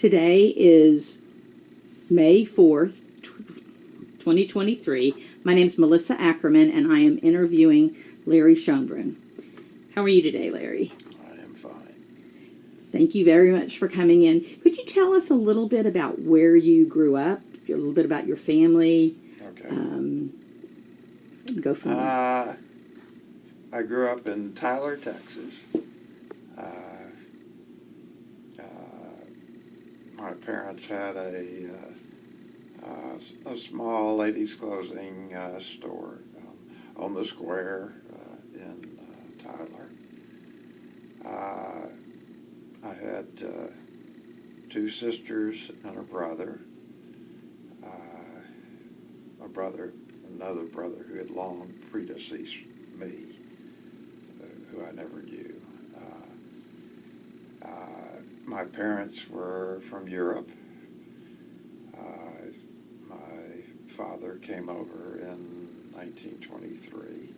Today is May 4th, 2023. My name is Melissa Ackerman, and I am interviewing Larry Schoenbrun. How are you today, Larry? I am fine. Thank you very much for coming in. Could you tell us a little bit about where you grew up, a little bit about your family? Okay. Go from there. I grew up in Tyler, Texas. My parents had a small ladies' clothing store on the square in Tyler. I had two sisters and a brother. Another brother who had long predeceased me, who I never knew. My parents were from Europe. My father came over in 1923,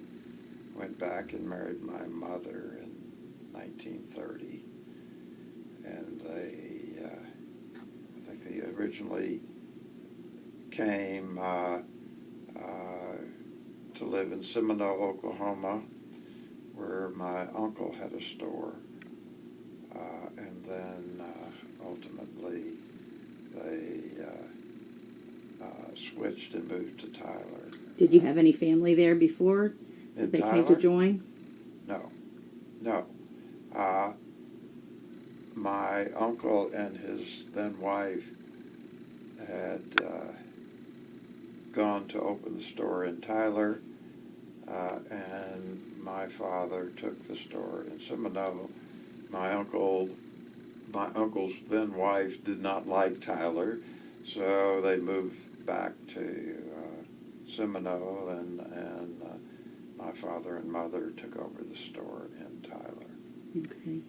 went back and married my mother in 1930, and I think they originally came to live in Seminole, Oklahoma, where my uncle had a store. And then ultimately they switched and moved to Tyler. Did you have any family there before they came to join? No. My uncle and his then wife had gone to open the store in Tyler, and my father took the store in Seminole. My uncle's then wife did not like Tyler, so they moved back to Seminole, and my father and mother took over the store in Tyler. Okay.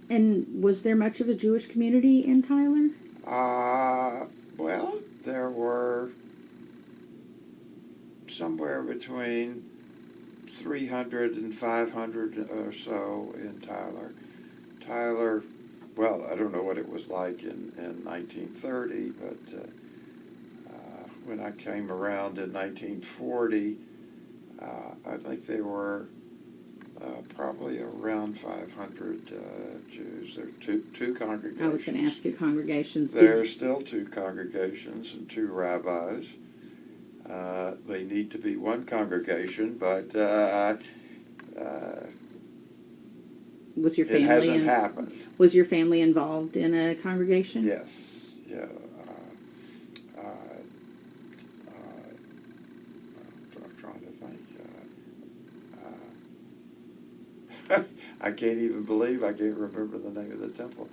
And was there much of a Jewish community in Tyler? Well, there were somewhere between 300 and 500 or so in Tyler. Tyler, well, I don't know what it was like in 1930, but when I came around in 1940, I think they were probably around 500 Jews. There are two congregations. I was going to ask you congregations. There are still two congregations and two rabbis. They need to be one congregation, but was your family it hasn't happened. Was your family involved in a congregation? Yes. Yeah. I'm trying to think. I can't even believe I can't remember the name of the temple.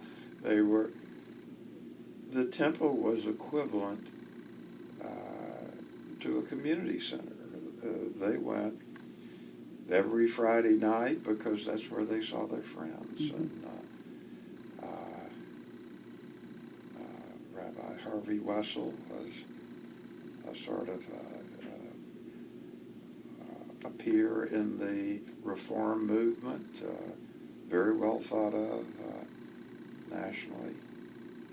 The temple was equivalent to a community center. They went every Friday night because that's where they saw their friends. Mm-hmm. And Rabbi Harvey Wessel was a sort of a peer in the Reform movement, very well thought of nationally,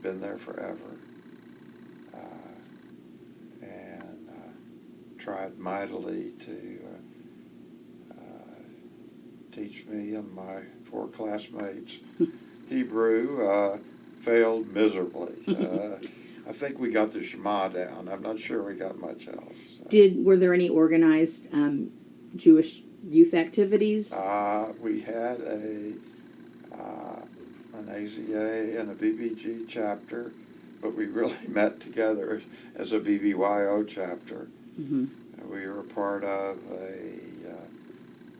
been there forever. Tried mightily to teach me and my four classmates Hebrew, failed miserably. I think we got the Shema down. I'm not sure we got much else. Were there any organized Jewish youth activities? We had an AZA and a BBG chapter, but we really met together as a BBYO chapter. Mm-hmm. We were part of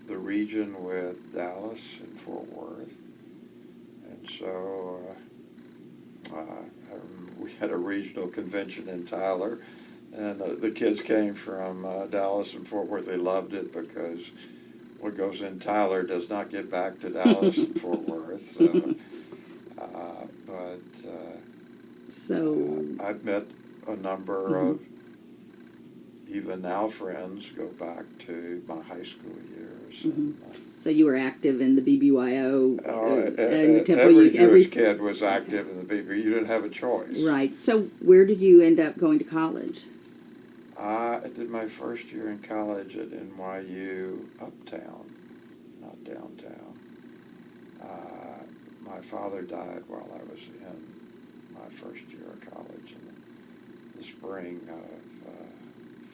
the region with Dallas and Fort Worth, and so we had a regional convention in Tyler, and the kids came from Dallas and Fort Worth. They loved it because what goes in Tyler does not get back to Dallas and Fort Worth. So, I've met a number of even now friends go back to my high school years. Mm-hmm. So you were active in the BBYO and the Temple Every Youth. Jewish kid was active in the BB. You didn't have a choice. Right. So where did you end up going to college? I did my first year in college at NYU uptown, not downtown. My father died while I was in my first year of college in the spring of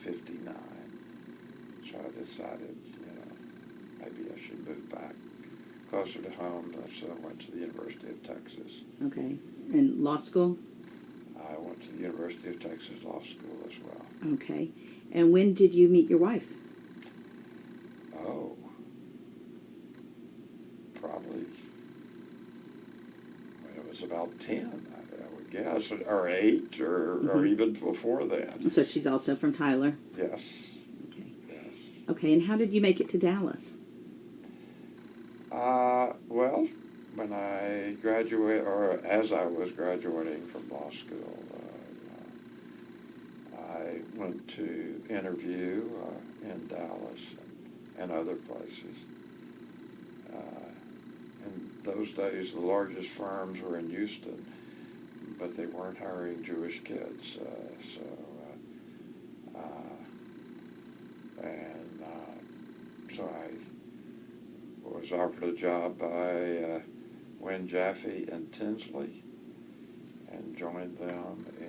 '59. So I decided, maybe I should move back closer to home. So I went to the University of Texas. Okay. And law school? I went to the University of Texas Law School as well. Okay. And when did you meet your wife? Oh, probably when it was about 10, I would guess, or 8, or even before then. So she's also from Tyler? Yes. Okay. Yes. Okay, and how did you make it to Dallas? Well, when I graduated, or as I was graduating from law school, I went to interview in Dallas and other places. In those days, the largest firms were in Houston, but they weren't hiring Jewish kids. So I was offered a job by Wynn Jaffe and Tinsley, and joined them in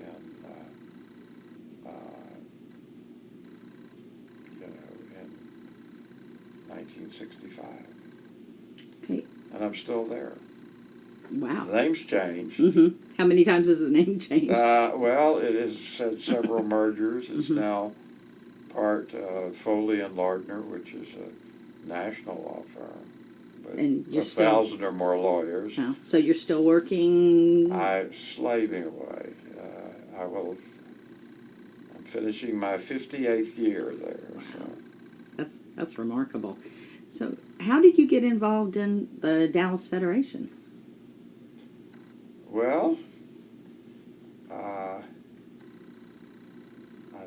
1965. Okay. And I'm still there. Wow. The name's changed. Mm-hmm. How many times has the name changed? Well, it has had several mergers. It's now part of Foley and Lardner, which is a national law firm. But And you're 1,000 or more lawyers. Oh, so you're still working? I'm slaving away. I'm finishing my 58th year there. Wow. So. That's remarkable. So how did you get involved in the Dallas Federation? Well, I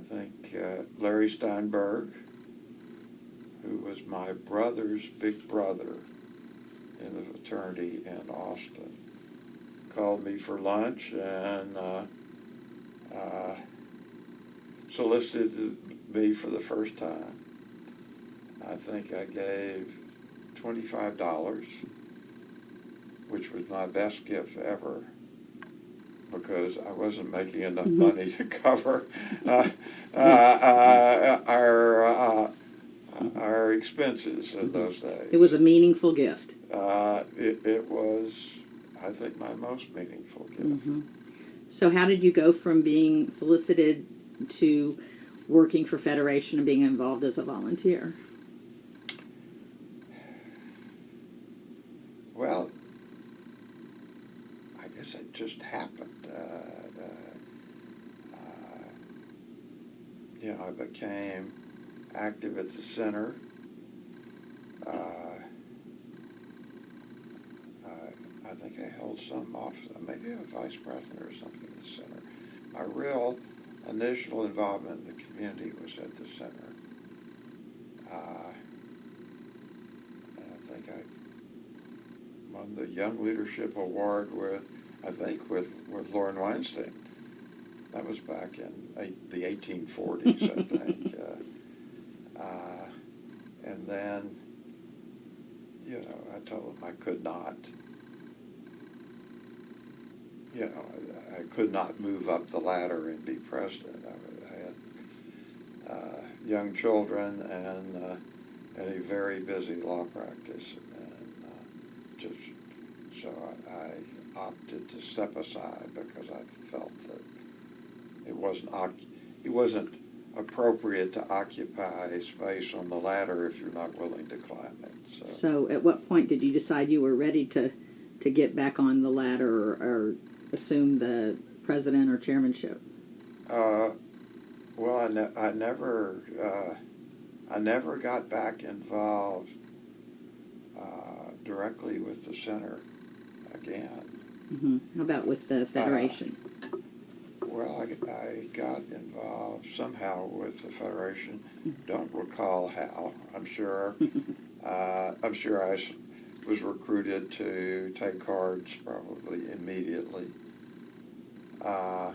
think Larry Steinberg, who was my brother's big brother in the fraternity in Austin, called me for lunch and solicited me for the first time. I think I gave $25, which was my best gift ever, because I wasn't making enough money to cover our expenses in those days. It was a meaningful gift. It was, I think, my most meaningful gift. Mm-hmm. So how did you go from being solicited to working for Federation and being involved as a volunteer? Well, I guess it just happened. I became active at the center. I think I held some office, maybe a vice president or something at the center. My real initial involvement in the community was at the center. And I think I won the Young Leadership Award with Lauren Weinstein. That was back in the 1840s, I think. And then, I told him I could not, I could not move up the ladder and be president. I had young children and a very busy law practice, and so I opted to step aside because I felt that it wasn't appropriate to occupy space on the ladder if you're not willing to climb it. So at what point did you decide you were ready to get back on the ladder or assume the president or chairmanship? Well, I never got back involved directly with the center again. Mm-hmm. How about with the Federation? Well, I got involved somehow with the Federation. Don't recall how. I'm sure was recruited to take cards probably immediately. Uh,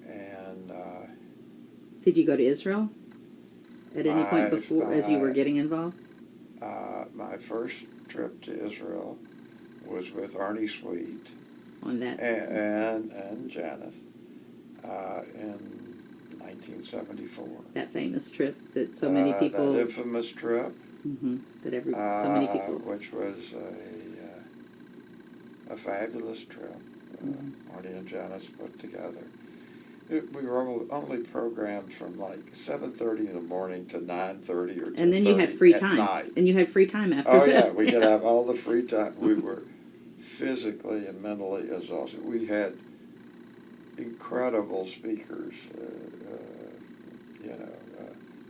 and Did you go to Israel at any point my, before, as you were getting involved? my first trip to Israel was with Arnie Sweet On that? and Janice in 1974. That famous trip that so many people... That infamous trip. That so many people... Which was a fabulous trip. Arnie and Janice put together. We were only programmed from like 7:30 in the morning to 9:30 or 10:30 And then you had free time. Night. And you had free time after Oh that. yeah, we could have all the free time. We were physically and mentally exhausted. We had incredible speakers,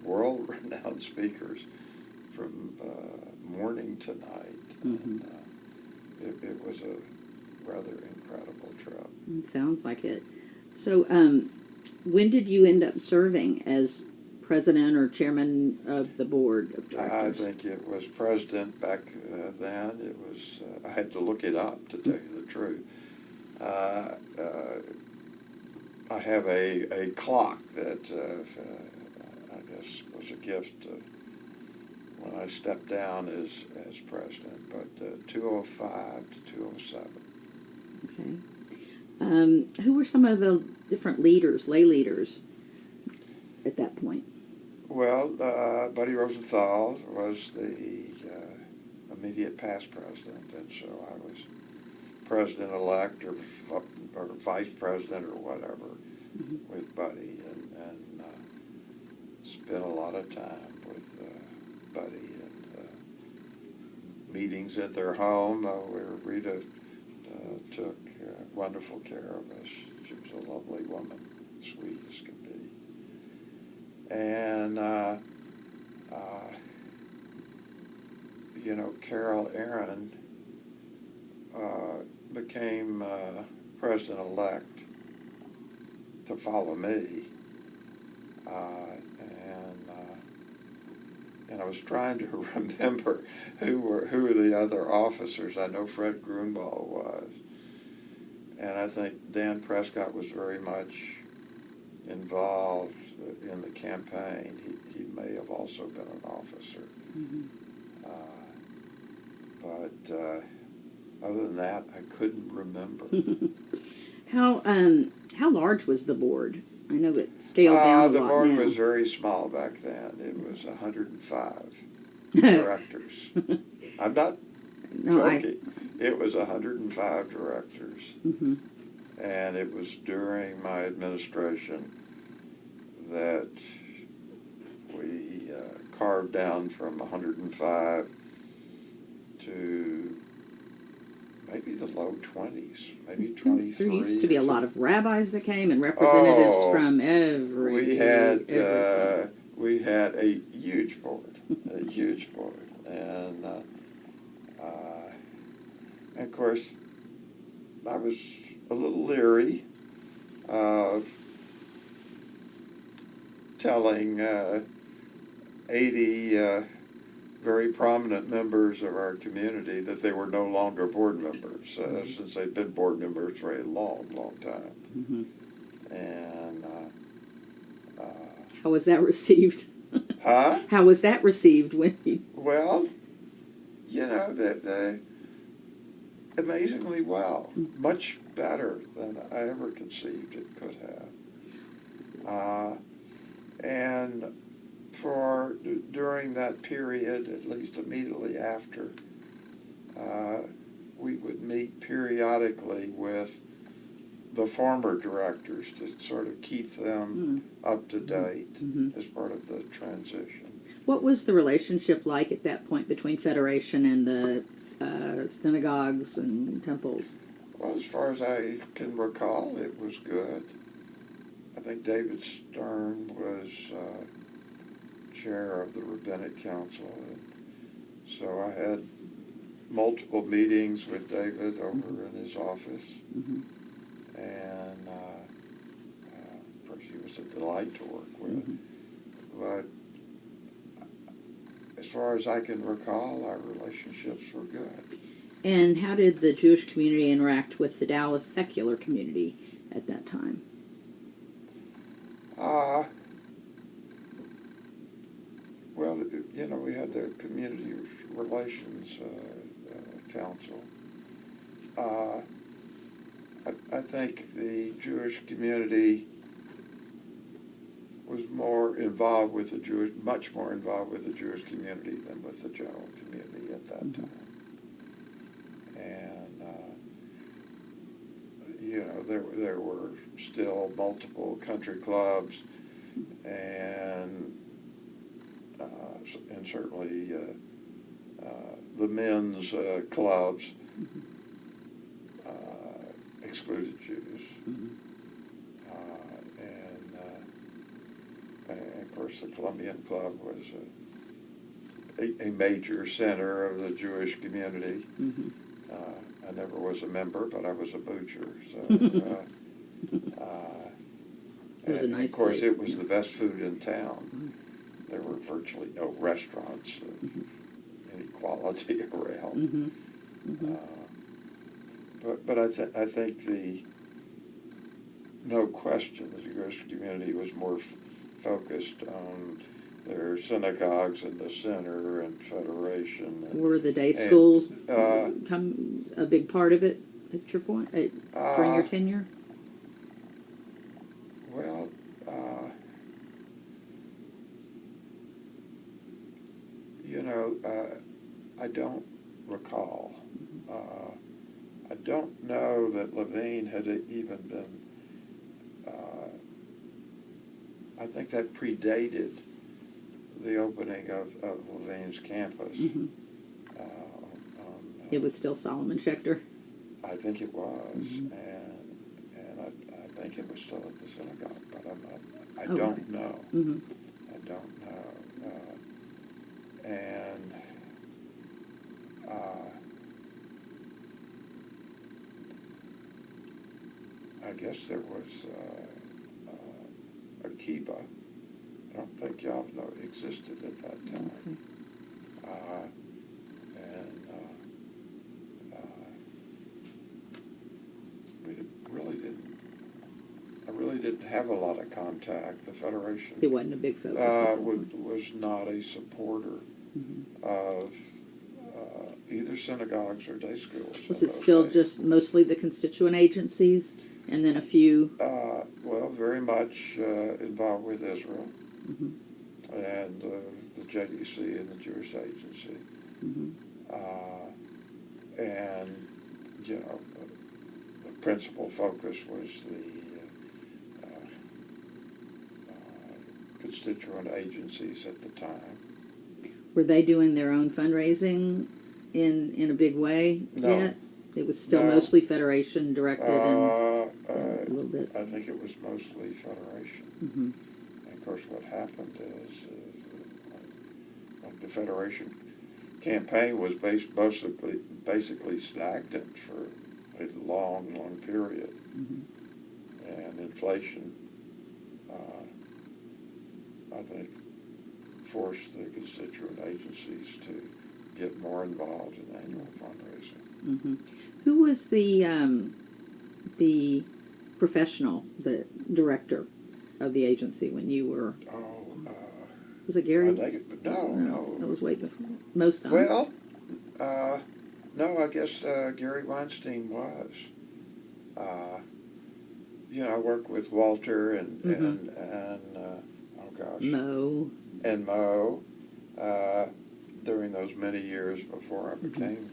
world-renowned speakers from morning to night. And, it was a rather incredible trip. It sounds like it. So, when did you end up serving as president or chairman of the board of directors? I think it was president back then. It was. I had to look it up to tell you the truth. I have a clock that I guess was a gift when I stepped down as president, but 205 to 207. Okay. Who were some of the different leaders, lay leaders, at that point? Well, Buddy Rosenthal was the immediate past president, and so I was president-elect or vice president or whatever with Buddy, and spent a lot of time with Buddy and meetings at their home where Rita took wonderful care of us. She was a lovely woman, sweet as could be. And, Carol Aaron became president-elect to follow me. And I was trying to remember who were the other officers. I know Fred Grunwald was. And I think Dan Prescott was very much involved in the campaign. He may have also been an officer. But other than that, I couldn't remember. How large was the board? I know it scaled down a lot now. The board was very small back then. It was 105 directors. I'm not joking. It was 105 directors. And it was during my administration that we carved down from 105 to maybe the low 20s, maybe 23. There used to be a lot of rabbis that came and representatives from every... We had a huge board, and of course I was a little leery of telling 80 very prominent members of our community that they were no longer board members, since they'd been board members for a long, long time. And how was that received? Huh? How was that received when you... Well, amazingly well, much better than I ever conceived it could have. And during that period, at least immediately after, we would meet periodically with the former directors to sort of keep them up to date as part of the transition. What was the relationship like at that point between Federation and the synagogues and temples? Well, as far as I can recall, it was good. I think David Stern was chair of the Rabbinic Council, and so I had multiple meetings with David over in his office, and was a delight to work with. Mhm. But as far as I can recall, our relationships were good. And how did the Jewish community interact with the Dallas secular community at that time? Well, you know, we had the Community Relations Council. I think the Jewish community was much more involved with the Jewish community than with the general community at that time. And, you know, there were still multiple country clubs and certainly the men's clubs excluded Jews. And of course, the Columbian Club was a major center of the Jewish community. I never was a member, but I was a boocher. So, It was a nice of course, place. it was the best food in town. There were virtually no restaurants of any quality around. But I think no question, the Jewish community was more focused on their synagogues in the center and Federation. Were the day schools uh, come a big part of it at your point during your tenure? Well, you know, I don't recall. I don't know that Levine had even been. I think that predated the opening of Levine's campus. It was still Solomon Schechter. I think it was, and I think it was still at the synagogue, but I don't know. I don't know. And I guess there was a kibbutz. I don't think Yavno existed at that time. And I really didn't have a lot of contact. The Federation It wasn't a big focus. was not a supporter of either synagogues or day schools. Was it still just mostly the constituent agencies and then a few? Well, very much involved with Israel and the JDC and the Jewish Agency. And, you know, the principal focus was the constituent agencies at the time. Were they doing their own fundraising in a big way yet? It was still mostly Federation directed and a little bit. I think it was mostly Federation. And of course, what happened is the Federation campaign was basically stagnant for a long period, and inflation, I think, forced the constituent agencies to get more involved in annual fundraising. Who was the professional, the director of the agency when you were? Was it Gary? No. That was way before. Most time. Well, no, I guess Gary Weinstein was. You know, I worked with Walter and Mo. And Mo during those many years before I became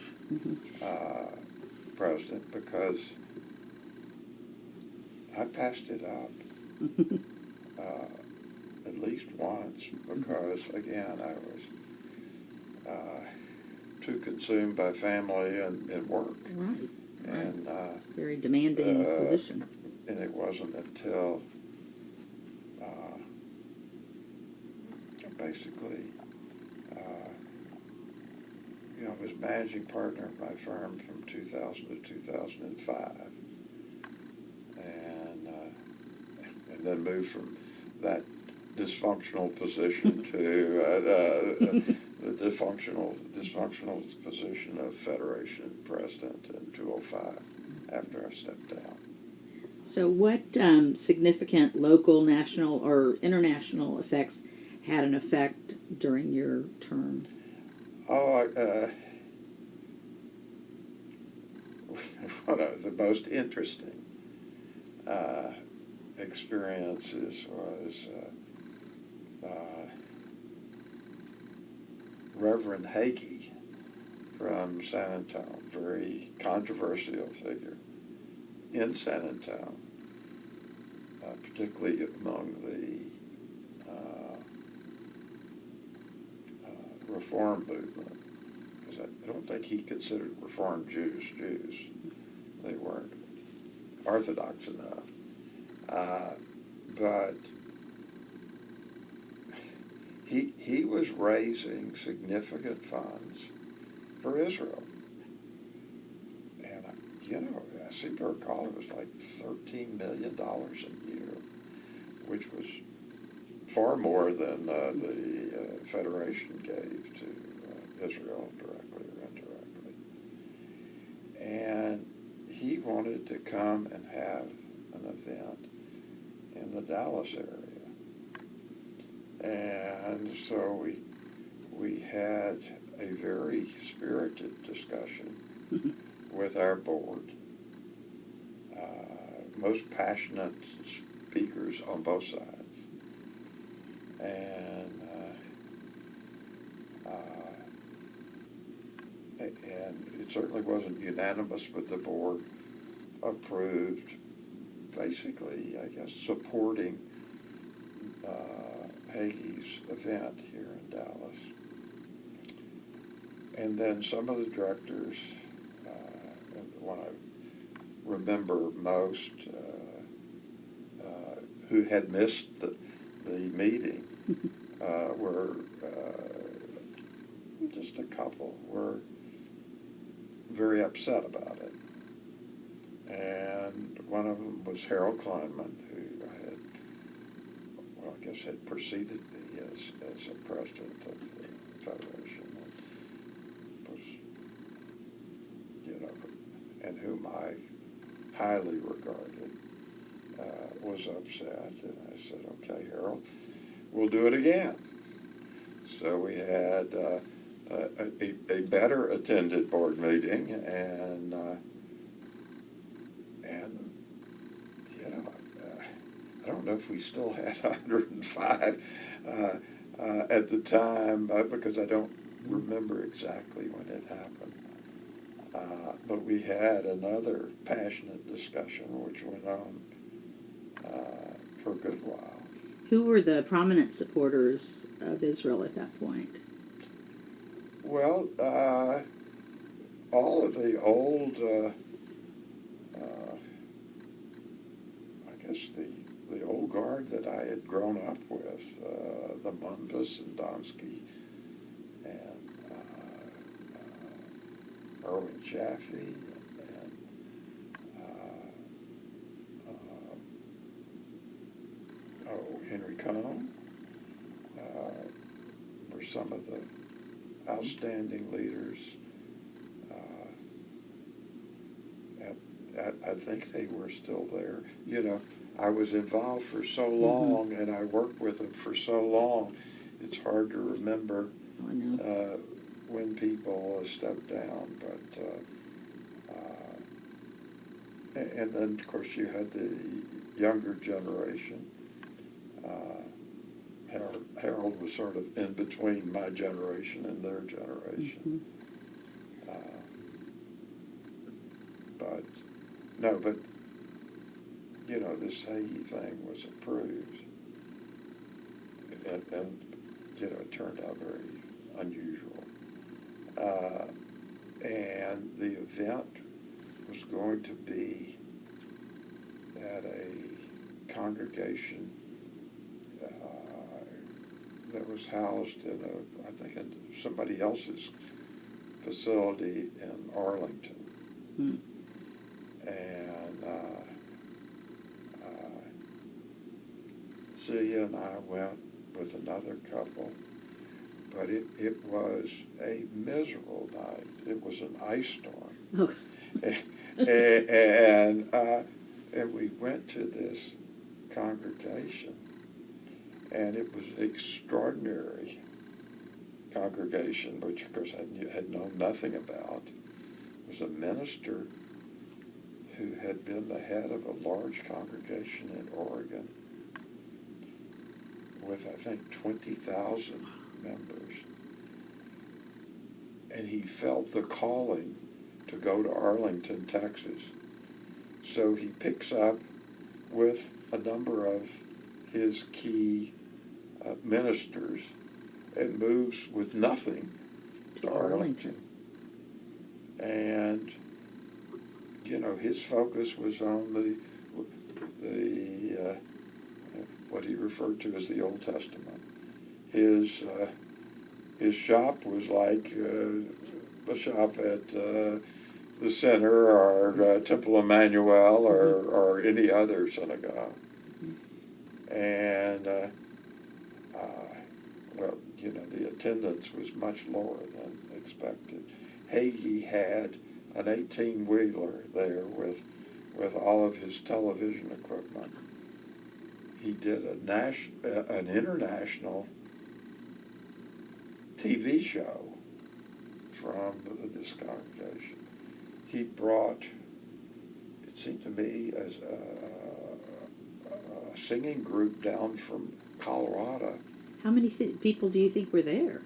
president, because I passed it up at least once because, again, I was too consumed by family and work. Right. And it's a very demanding position. And it wasn't until basically, you know, I was managing partner of my firm from 2000 to 2005, and then moved from that dysfunctional position to the dysfunctional position of Federation President in 2005 after I stepped down. So what significant local, national, or international effects had an effect during your term? Oh, one of the most interesting experiences was Reverend Hakey from San Antonio, very controversial figure in San Antonio, particularly among the Reform movement, because I don't think he considered Reform Jews Jews. They weren't Orthodox enough. But he was raising significant funds for Israel. And, I seem to recall it was like $13 million a year, which was far more than the Federation gave to Israel directly or indirectly. And he wanted to come and have an event in the Dallas area. And so we had a very spirited discussion with our board, most passionate speakers on both sides. And it certainly wasn't unanimous, but the board approved, basically, I guess, supporting Hagee's event here in Dallas. And then some of the directors, and the one I remember most, who had missed the meeting, were just a couple were very upset about it. And one of them was Harold Kleinman, who had preceded me as a president of the Federation, and was, and whom I highly regarded, was upset. And I said, "Okay, Harold, we'll do it again." So we had a better attended board meeting, and I don't know if we still had 105 at the time, because I don't remember exactly when it happened. But we had another passionate discussion, which went on for a good while. Who were the prominent supporters of Israel at that point? Well, all of the old, I guess the old guard that I had grown up with, the Munbus and Donsky and Erwin Chaffee and Henry Cohn were some of the outstanding leaders. I think they were still there. I was involved for so long, and I worked with them for so long, it's hard to remember when people stepped down. But and then, of course, you had the younger generation. Harold was sort of in between my generation and their generation. But this Hagee thing was approved, and it turned out very unusual. And the event was going to be at a congregation that was housed in in somebody else's facility in Arlington. And Zia and I went with another couple, but it was a miserable night. It was an ice storm. Oh. And we went to this congregation, and it was an extraordinary congregation, which of course I had known nothing about. It was a minister who had been the head of a large congregation in Oregon with, I think, 20,000 members. And he felt the calling to go to Arlington, Texas. So he picks up with a number of his key ministers and moves with nothing to Arlington. And, you know, his focus was on the what he referred to as the Old Testament. His shop was like the shop at the Center or Temple Emmanuel or any other synagogue. And, well, you know, the attendance was much lower than expected. Hagee had an 18-wheeler there with all of his television equipment. He did an international TV show from this congregation. He brought, it seemed to me, as a singing group down from Colorado. How many people do you think were there?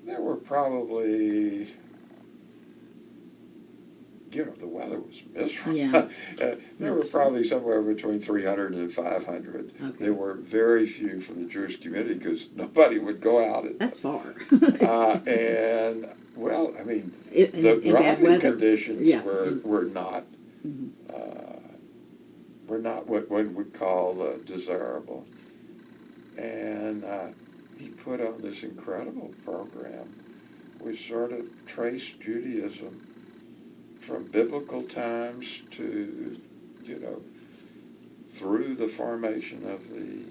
There were probably, you know, the weather was miserable. Yeah. There were probably somewhere between 300 and 500. Okay. There were very few from the Jewish community because nobody would go out. That's far. And, well, I mean, in the bad driving weather? conditions Yeah. were not were not what one would call desirable. And he put on this incredible program which sort of traced Judaism from biblical times to, you know, through the formation of the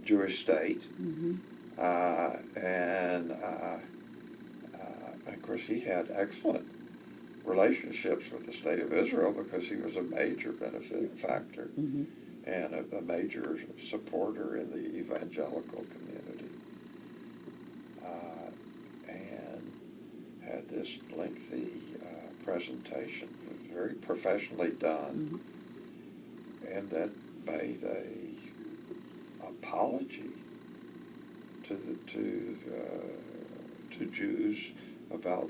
Jewish state. And of course he had excellent relationships with the state of Israel because he was a major benefiting factor and a major supporter in the evangelical community. And had this lengthy presentation, very professionally done, and that made a apology to Jews about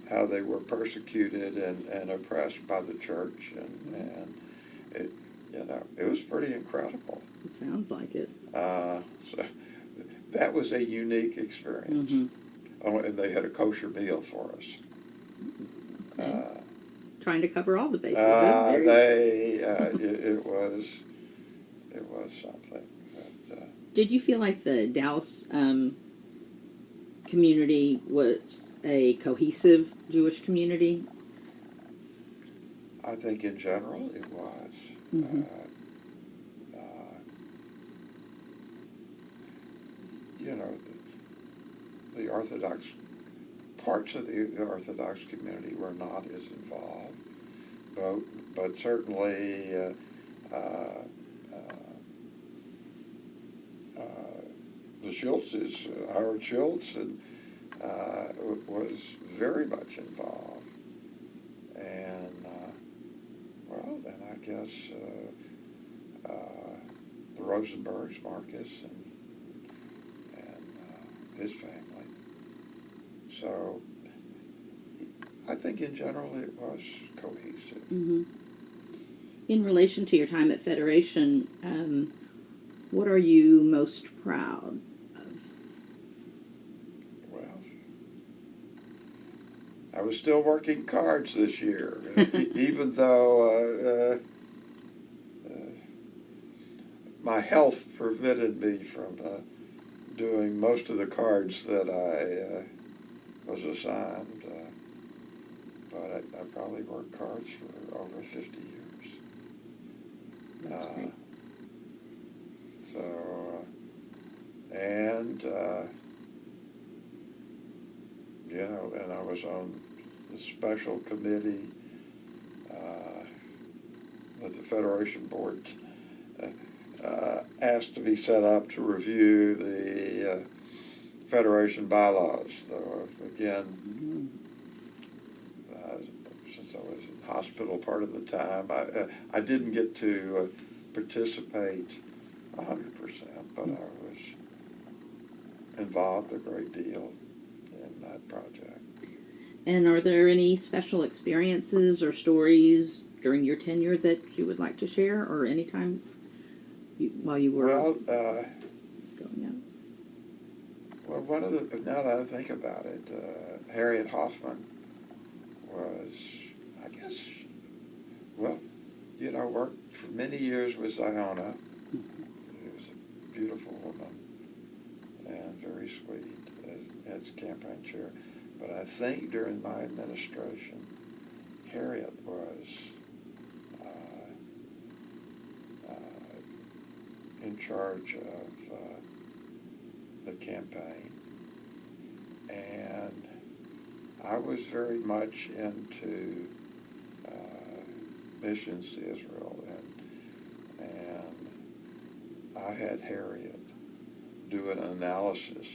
how they were persecuted and oppressed by the church, and it, you know, it was pretty incredible. It sounds like it. So that was a unique experience. Oh, and they had a kosher meal for us. Okay. Trying to cover all the bases. That's very... it was something. But, did you feel like the Dallas community was a cohesive Jewish community? I think in general it was. You know, the Orthodox, parts of the Orthodox community were not as involved, but certainly the Schultzes, Howard Schultz, was very much involved. And, well, then I guess the Rosenbergs, Marcus, and his family. So I think in general it was cohesive. In relation to your time at Federation, what are you most proud of? Well, I was still working cards this year, even though my health prevented me from doing most of the cards that I was assigned. but I probably worked cards for over 50 years. That's great. So, and, you know, and I was on the special committee that the Federation Board asked to be set up to review the Federation bylaws. So, again, since I was in hospital part of the time, I didn't get to participate 100%, but I was involved a great deal in that project. And are there any special experiences or stories during your tenure that you would like to share, or any time while you were going out? Well, one of the, now that I think about it, Harriet Hoffman was, I guess, well, you know, worked for many years with Ziona. She was a beautiful woman and very sweet as campaign chair. But I think during my administration, Harriet was in charge of the campaign. And I was very much into missions to Israel. And I had Harriet do an analysis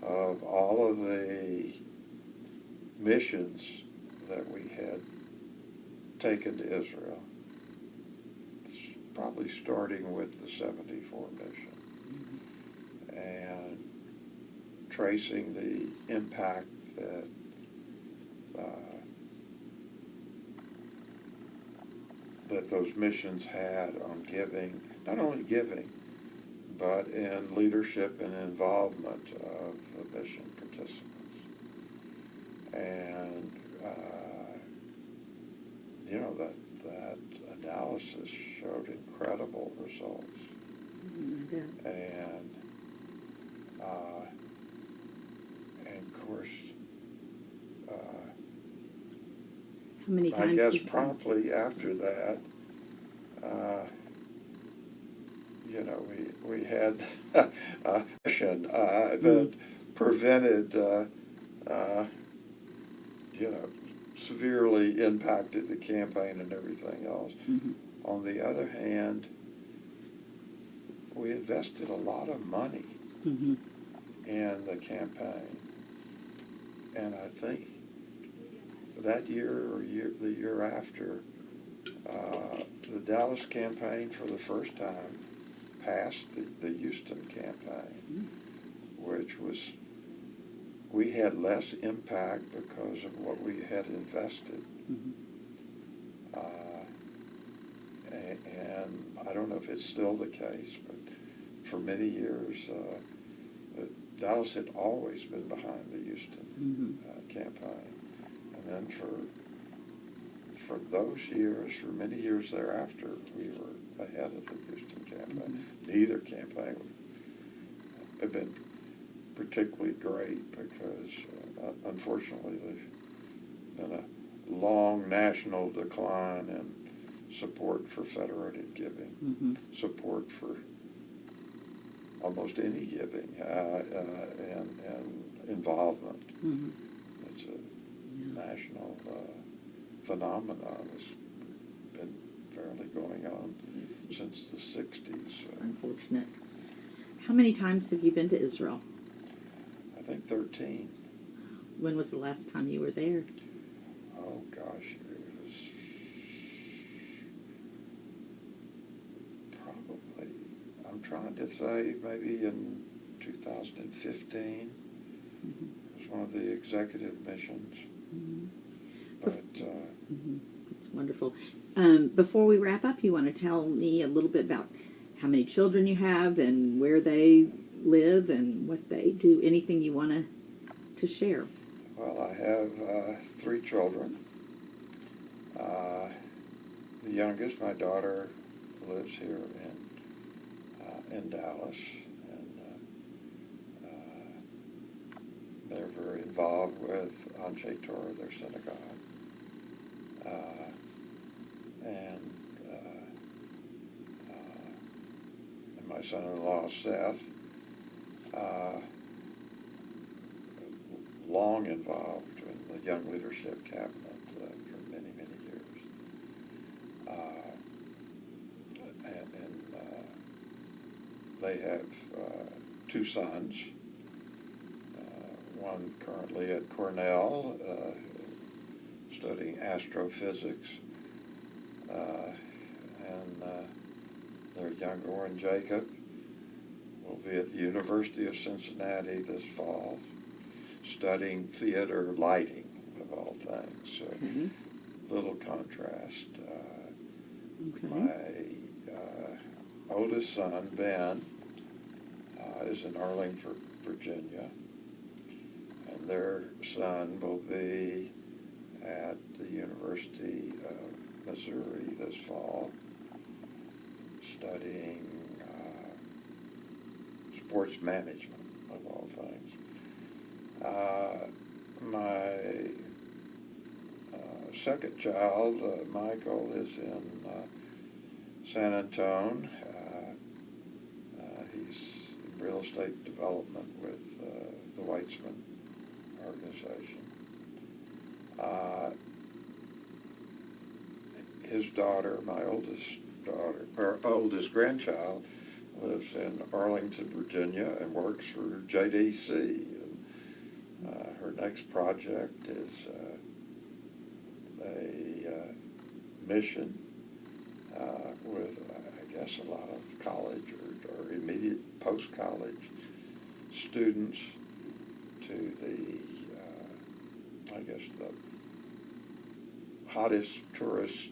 of all of the missions that we had taken to Israel, probably starting with the 74 mission, and tracing the impact that that those missions had on giving, not only giving, but in leadership and involvement of the mission participants. And, you know, that analysis showed incredible results. And of course, how many times I guess promptly after that, you know, we had a mission that prevented, you know, severely impacted the campaign and everything else. On the other hand, we invested a lot of money in the campaign. And I think that year or the year after, the Dallas campaign for the first time passed the Houston campaign, which was, we had less impact because of what we had invested. And I don't know if it's still the case, but for many years, Dallas had always been behind the Houston campaign. And then for those years, for many years thereafter, we were ahead of the Houston campaign. Neither campaign would have been particularly great because, unfortunately, there's been a long national decline in support for federated giving, support for almost any giving, and involvement. It's a national phenomenon that's been fairly going on since the 60s. It's unfortunate. How many times have you been to Israel? I think 13. When was the last time you were there? Oh, gosh, it was probably, I'm trying to say maybe in 2015. It was one of the executive missions. But That's wonderful. Before we wrap up, you want to tell me a little bit about how many children you have and where they live and what they do? Anything you want to share? Well, I have 3 children. The youngest, my daughter, lives here in Dallas, and they're very involved with Anshe Torah, their synagogue. son-in-law Seth, long involved in the Young Leadership Cabinet for many, many years. They have two sons, one currently at Cornell studying astrophysics, and their younger one, Jacob, will be at the University of Cincinnati this fall, studying theater lighting, of all things. So, Okay. little contrast. Okay. My oldest son, Ben, is in Arlington, Virginia, and their son will be at the University of Missouri this fall, studying sports management, of all things. My second child, Michael, is in San Antone. He's in real estate development with the Weitzman organization. His daughter, my oldest grandchild, lives in Arlington, Virginia, and works for JDC. And, her next project is a mission with, I guess, a lot of college or immediate post-college students to the, I guess, the hottest tourist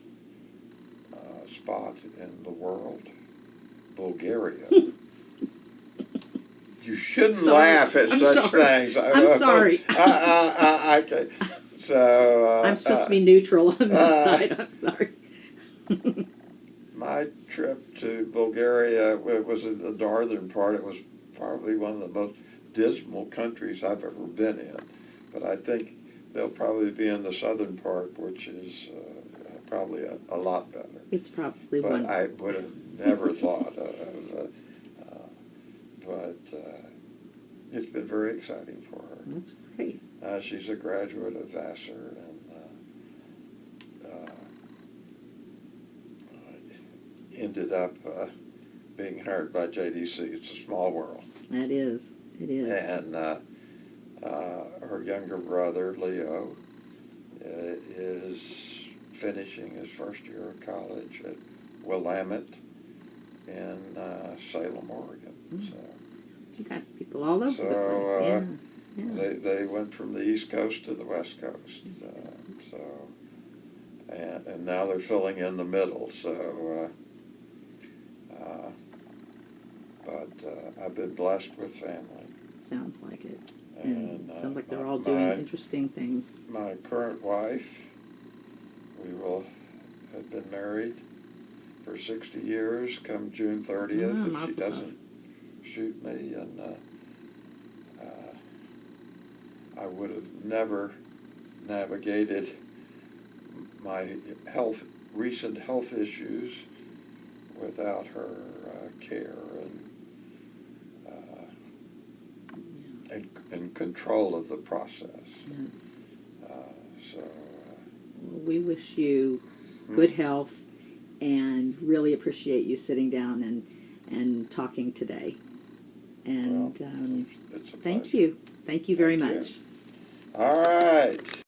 spot in the world, Bulgaria. You shouldn't Sorry. laugh at I'm such sorry. things. I'm sorry. Okay. So I'm supposed to be neutral on this side. I'm sorry. my trip to Bulgaria, it was in the northern part. It was probably one of the most dismal countries I've ever been in. But I think they'll probably be in the southern part, which is probably a lot better. It's probably But one. I would have never thought of but it's been very exciting for her. That's great. She's a graduate of Vassar and ended up being hired by JDC. It's a small world. That is. It is. And her younger brother, Leo, is finishing his first year of college at Willamette in Salem, Oregon. So You got people all over the place. Yeah. they went from the East Coast to the West Coast. And now they're filling in the middle. So, but I've been blessed with family. Sounds like it. And sounds like they're all doing interesting things. My current wife, we will have been married for 60 years come June 30th if she doesn't shoot me. And I would have never navigated my recent health issues without her care and control of the process. Yeah. Well, we wish you good health and really appreciate you sitting down and talking today. And it's a thank pleasure. you. Thank you very Thank you. much. All right.